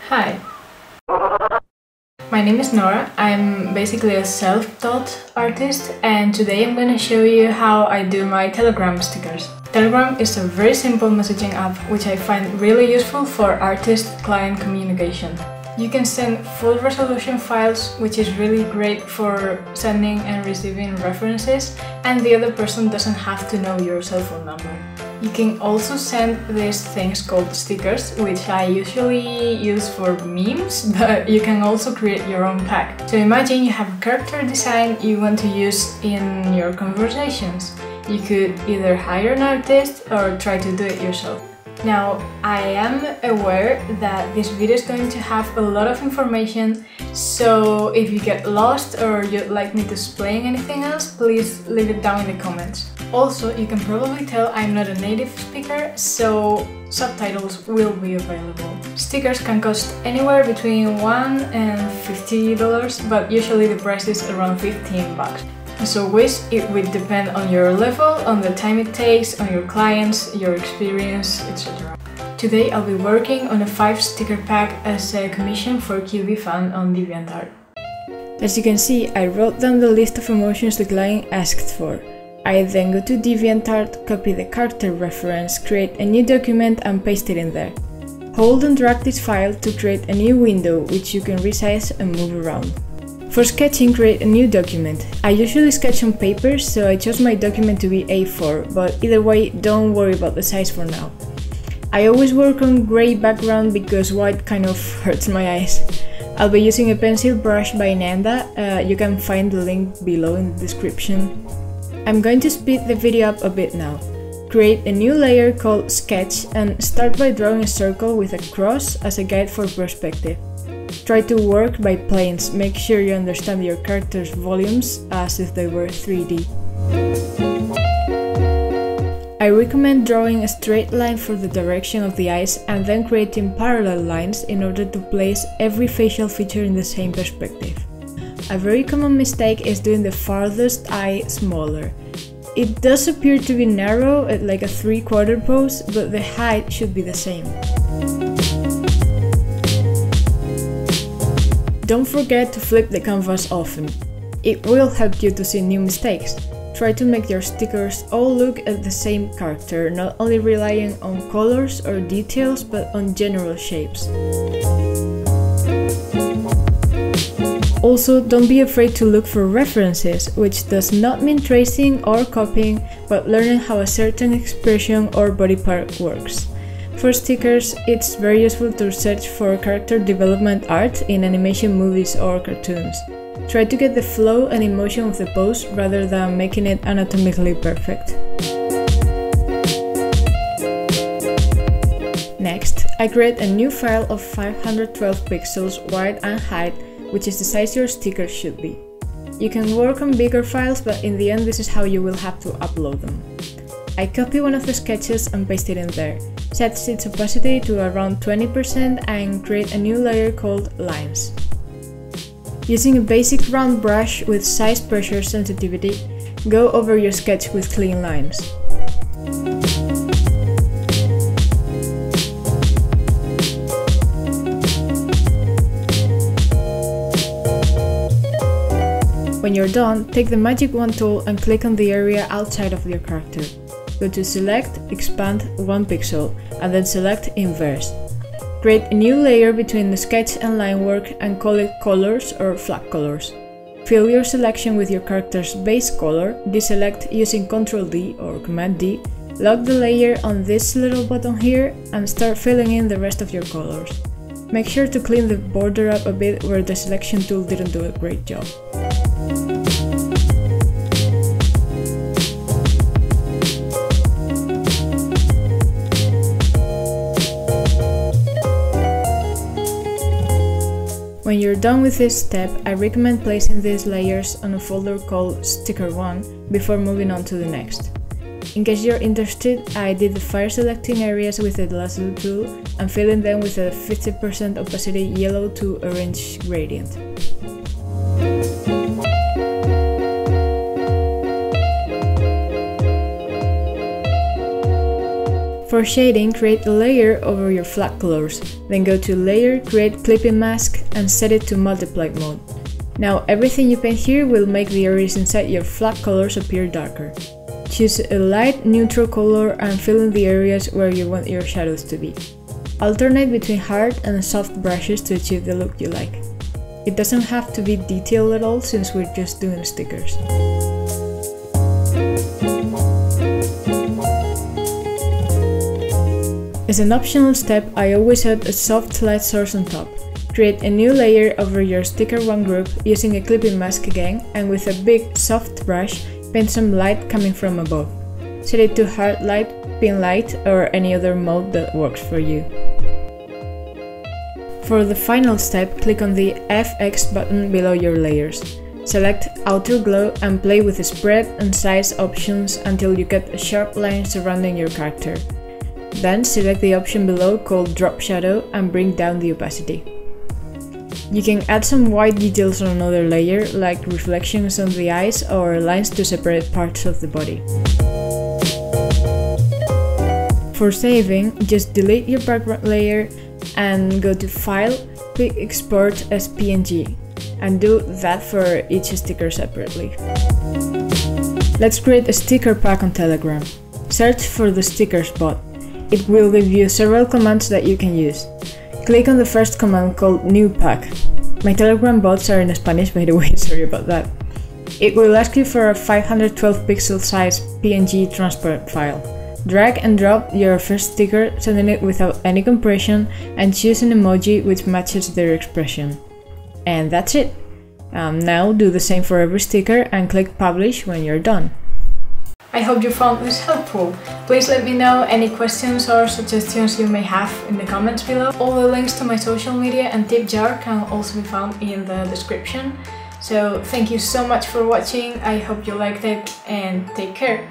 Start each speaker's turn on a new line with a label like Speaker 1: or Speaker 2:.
Speaker 1: Hi, my name is Nora. I'm basically a self-taught artist, and today I'm going to show you how I do my Telegram stickers. Telegram is a very simple messaging app which I find really useful for artist-client communication. You can send full resolution files, which is really great for sending and receiving references, and the other person doesn't have to know your cell phone number. You can also send these things called stickers, which I usually use for memes, but you can also create your own pack. So imagine you have a character design you want to use in your conversations. You could either hire an artist or try to do it yourself. Now, I am aware that this video is going to have a lot of information, so if you get lost or you'd like me to explain anything else, please leave it down in the comments. Also, you can probably tell I'm not a native speaker, so subtitles will be available. Stickers can cost anywhere between $1 and $50, but usually the price is around 15 bucks. As always, it will depend on your level, on the time it takes, on your clients, your experience, etc. Today I'll be working on a 5-sticker pack as a commission for QB Fan on DeviantArt. As you can see, I wrote down the list of emotions the client asked for. I then go to DeviantArt, copy the character reference, create a new document and paste it in there. Hold and drag this file to create a new window which you can resize and move around. For sketching, create a new document. I usually sketch on paper, so I chose my document to be A4, but either way, don't worry about the size for now. I always work on grey background because white kind of hurts my eyes. I'll be using a pencil brush by Nanda, you can find the link below in the description. I'm going to speed the video up a bit now. Create a new layer called Sketch and start by drawing a circle with a cross as a guide for perspective. Try to work by planes, make sure you understand your character's volumes as if they were 3D. I recommend drawing a straight line for the direction of the eyes and then creating parallel lines in order to place every facial feature in the same perspective. A very common mistake is doing the farthest eye smaller. It does appear to be narrow at like a 3/4 pose, but the height should be the same. Don't forget to flip the canvas often. It will help you to see new mistakes. Try to make your stickers all look at the same character, not only relying on colors or details, but on general shapes. Also, don't be afraid to look for references, which does not mean tracing or copying, but learning how a certain expression or body part works. For stickers, it's very useful to search for character development art in animation movies or cartoons. Try to get the flow and emotion of the pose rather than making it anatomically perfect. Next, I create a new file of 512 pixels wide and height, which is the size your sticker should be. You can work on bigger files, but in the end this is how you will have to upload them. I copy one of the sketches and paste it in there, set its opacity to around 20% and create a new layer called Lines. Using a basic round brush with size pressure sensitivity, go over your sketch with clean lines. When you're done, take the magic wand tool and click on the area outside of your character. Go to Select, Expand 1 pixel, and then select Inverse. Create a new layer between the sketch and line work and call it Colors or Flag Colors. Fill your selection with your character's base color, deselect using Ctrl D or Command D, lock the layer on this little button here, and start filling in the rest of your colors. Make sure to clean the border up a bit where the selection tool didn't do a great job. When you're done with this step, I recommend placing these layers on a folder called Sticker 1 before moving on to the next. In case you're interested, I did the fire selecting areas with the lasso tool and filling them with a 50% opacity yellow to orange gradient. For shading, create a layer over your flag colors, then go to Layer, create Clipping Mask and set it to Multiply mode. Now everything you paint here will make the areas inside your flag colors appear darker. Choose a light neutral color and fill in the areas where you want your shadows to be. Alternate between hard and soft brushes to achieve the look you like. It doesn't have to be detailed at all since we're just doing stickers. As an optional step, I always add a soft light source on top. Create a new layer over your sticker 1 group using a clipping mask again, and with a big soft brush, paint some light coming from above. Set it to hard light, pin light, or any other mode that works for you. For the final step, click on the FX button below your layers. Select Outer Glow and play with the spread and size options until you get a sharp line surrounding your character. Then select the option below called Drop Shadow and bring down the opacity. You can add some white details on another layer, like reflections on the eyes or lines to separate parts of the body. For saving, just delete your background layer and go to File, click Export as PNG, and do that for each sticker separately. Let's create a sticker pack on Telegram. Search for the stickers bot. It will give you several commands that you can use. Click on the first command called New Pack. My Telegram bots are in Spanish, by the way, sorry about that. It will ask you for a 512 pixel size PNG transparent file. Drag and drop your first sticker, sending it without any compression, and choose an emoji which matches their expression. And that's it. Now do the same for every sticker and click Publish when you're done. I hope you found this helpful. Please let me know any questions or suggestions you may have in the comments below. All the links to my social media and tip jar can also be found in the description. So thank you so much for watching, I hope you liked it and take care!